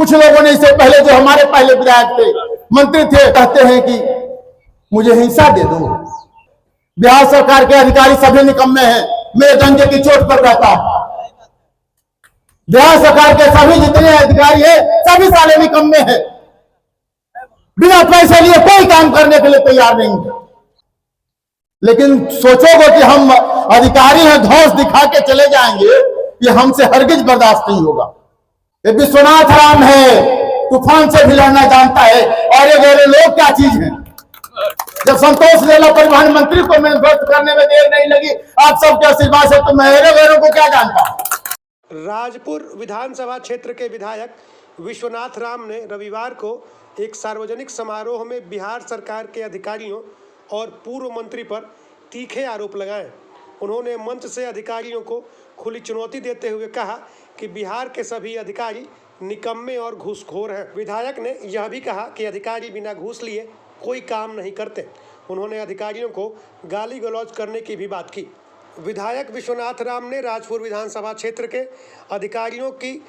कुछ लोगों ने इससे पहले जो हमारे पहले विधायक थे, मंत्री थे, कहते हैं कि मुझे हिंसा दे दो। बिहार सरकार के अधिकारी सभी निकम्मे हैं, मेरे डंडे की चोट पर रहता है। बिहार सरकार के सभी जितने अधिकारी हैं सभी साले निकम्मे हैं, बिना पैसे लिए कोई काम करने के लिए तैयार नहीं है। लेकिन सोचोगे कि हम अधिकारी हैं, धौंस दिखा के चले जाएंगे, ये हमसे हरगिज बर्दाश्त नहीं होगा। ये विश्वनाथ राम है, तूफान से भी लड़ना जानता है, और ये मेरे लोग क्या चीज है। जब संतोष लेला परिवहन मंत्री को मैंने भ्रष्ट करने में देर नहीं लगी आप सबके आशीर्वाद से, तो मेरे वेरों को क्या जानता। राजपुर विधानसभा क्षेत्र के विधायक विश्वनाथ राम ने रविवार को एक सार्वजनिक समारोह में बिहार सरकार के अधिकारियों और पूर्व मंत्री पर तीखे आरोप लगाए। उन्होंने मंच से अधिकारियों को खुली चुनौती देते हुए कहा कि बिहार के सभी अधिकारी निकम्मे और घूसखोर हैं। विधायक ने यह भी कहा कि अधिकारी बिना घूस लिए कोई काम नहीं करते। उन्होंने अधिकारियों को गाली गलौज करने की भी बात की। विधायक विश्वनाथ राम ने राजपुर विधानसभा क्षेत्र के अधिकारियों की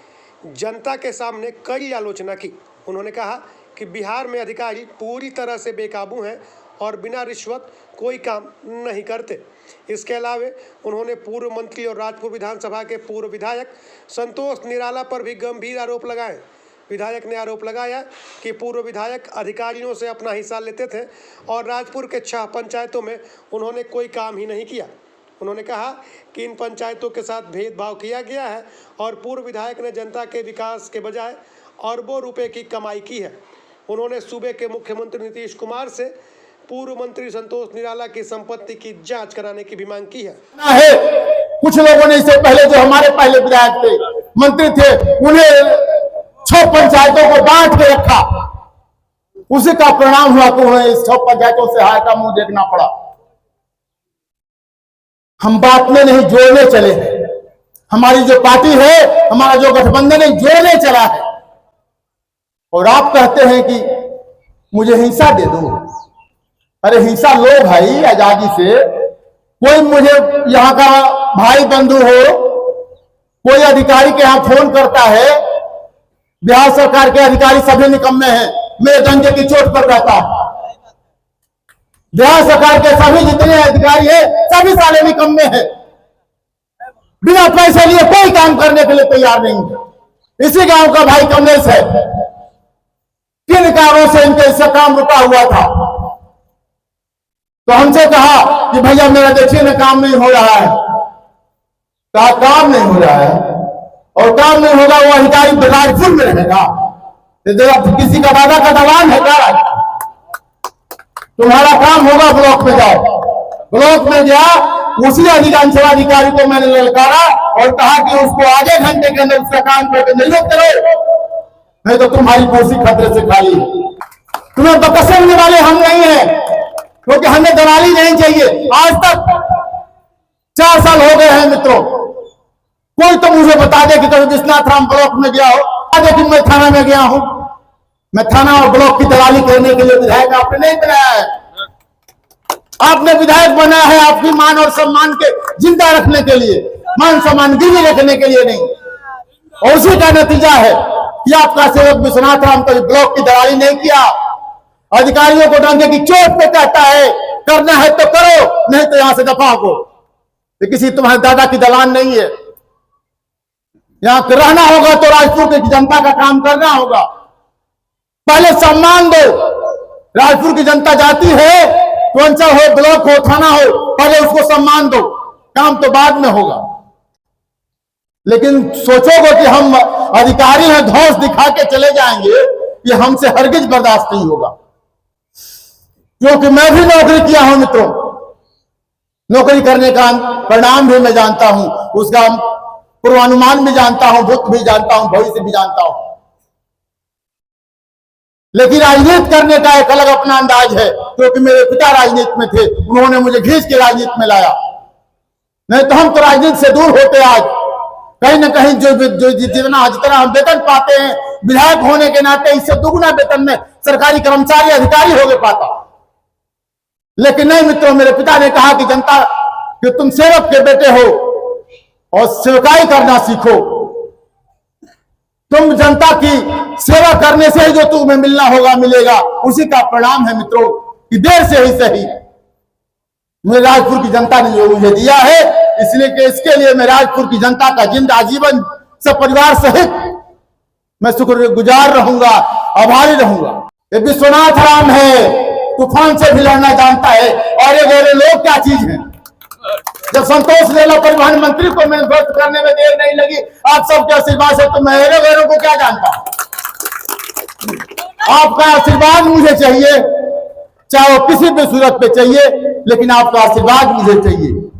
जनता के सामने कड़ी आलोचना की। उन्होंने कहा कि बिहार में अधिकारी पूरी तरह से बेकाबू हैं और बिना रिश्वत कोई काम नहीं करते। इसके अलावा उन्होंने पूर्व मंत्री और राजपुर विधानसभा के पूर्व विधायक संतोष निराला पर भी गंभीर आरोप लगाए। विधायक ने आरोप लगाया कि पूर्व विधायक अधिकारियों से अपना हिस्सा लेते थे और राजपुर के 6 पंचायतों में उन्होंने कोई काम ही नहीं किया। उन्होंने कहा कि इन पंचायतों के साथ भेदभाव किया गया है और पूर्व विधायक ने जनता के विकास के बजाय अरबों रुपए की कमाई की है। उन्होंने सूबे के मुख्यमंत्री नीतीश कुमार से पूर्व मंत्री संतोष निराला की संपत्ति की जांच कराने की भी मांग की है। कुछ लोगों ने इससे पहले जो हमारे पहले विधायक थे, मंत्री थे, उन्हें 6 पंचायतों को बांट के रखा। उसी का परिणाम हुआ कि उन्हें इस 6 पंचायतों से हाय का मुंह देखना पड़ा। हम बात में नहीं जोड़ने चले हैं। हमारी जो पार्टी है, हमारा जो गठबंधन है, जोड़ने चला है। और आप कहते हैं कि मुझे हिंसा दे दो। अरे हिंसा लो भाई, आजादी से। कोई मुझे यहाँ का भाई बंधु हो, कोई अधिकारी के यहाँ फोन करता है, बिहार सरकार के अधिकारी सभी निकम्मे हैं, मेरे डंडे की चोट पर रहता है। बिहार सरकार के सभी जितने अधिकारी हैं सभी साले निकम्मे हैं, बिना पैसे लिए कोई काम करने के लिए तैयार नहीं है। इसी गांव का भाई कमलेश है, किन कारणों से इनके इससे काम रुका हुआ था। तो हमसे कहा कि भैया मेरा देखिए ना काम नहीं हो रहा है। कहा काम नहीं हो रहा है, और काम नहीं होगा वो अधिकारी राजपुर में रहेगा। किसी का दादा का दलान है क्या? तुम्हारा काम होगा ब्लॉक में जाओ। ब्लॉक में गया, उसी विधानसभा अधिकारी को मैंने ललकारा और कहा कि उसको आधे घंटे के अंदर उसका काम करके नियुक्त करो, नहीं तो तुम्हारी कुर्सी खतरे से खाली। तुम्हें बकसने वाले हम नहीं है, क्योंकि हमें दलाली नहीं चाहिए। आज तक 4 साल हो गए हैं मित्रों, कोई तो मुझे बता दे कि कभी विश्वनाथ राम ब्लॉक में गया हो, बता दे कि मैं थाना में गया हूं। मैं थाना और ब्लॉक की दलाली करने के लिए विधायक आपने नहीं बनाया है। आपने विधायक बनाया है आपकी मान और सम्मान के जिंदा रखने के लिए, मान सम्मान गिरवी रखने के लिए नहीं। और उसी का नतीजा है कि आपका सेवक विश्वनाथ राम कभी ब्लॉक की दलाली नहीं किया। अधिकारियों को डंडे की चोट पे कहता है करना है तो करो, नहीं तो यहां से दफा हो। ये किसी तुम्हारे दादा की दलान नहीं है। यहां रहना होगा तो राजपुर की जनता का काम करना होगा। पहले सम्मान दो। राजपुर की जनता जाती है तो अंचल हो, ब्लॉक हो, थाना हो, पहले उसको सम्मान दो, काम तो बाद में होगा। लेकिन सोचोगे कि हम अधिकारी हैं, धौंस दिखा के चले जाएंगे, ये हमसे हरगिज बर्दाश्त नहीं होगा। क्योंकि मैं भी नौकरी किया हूं मित्रों, नौकरी करने का परिणाम भी मैं जानता हूं, उसका पूर्वानुमान भी जानता हूं, भूत भी जानता हूं, भविष्य भी जानता हूं। लेकिन राजनीति करने का एक अलग अपना अंदाज है, क्योंकि मेरे पिता राजनीति में थे, उन्होंने मुझे खींच के राजनीति में लाया। नहीं तो हम तो राजनीति से दूर होते। आज कहीं ना कहीं जितना हम वेतन पाते हैं विधायक होने के नाते, इससे दुगुना वेतन में सरकारी कर्मचारी अधिकारी हो गए पाता। लेकिन नहीं मित्रों, मेरे पिता ने कहा कि जनता कि तुम सेवक के बेटे हो और सेवकाई करना सीखो। तुम जनता की सेवा करने से ही जो तुम्हें मिलना होगा मिलेगा, उसी का परिणाम है मित्रों कि देर से ही सही मेरे राजपुर की जनता ने जो मुझे दिया है, इसलिए कि इसके लिए मैं राजपुर की जनता का आजीवन सब परिवार सहित मैं शुक्रगुजार रहूंगा, आभारी रहूंगा। ये विश्वनाथ राम है, तूफान से भी लड़ना जानता है। और ये गोरे लोग क्या चीज है? जब संतोष लेला परिवहन मंत्री को मैं व्यक्त करने में देर नहीं लगी आप सबके आशीर्वाद से, तो मैं गोरों को क्या जानता हूं। आपका आशीर्वाद मुझे चाहिए, चाहे वो किसी भी सूरत पे चाहिए, लेकिन आपका आशीर्वाद मुझे चाहिए।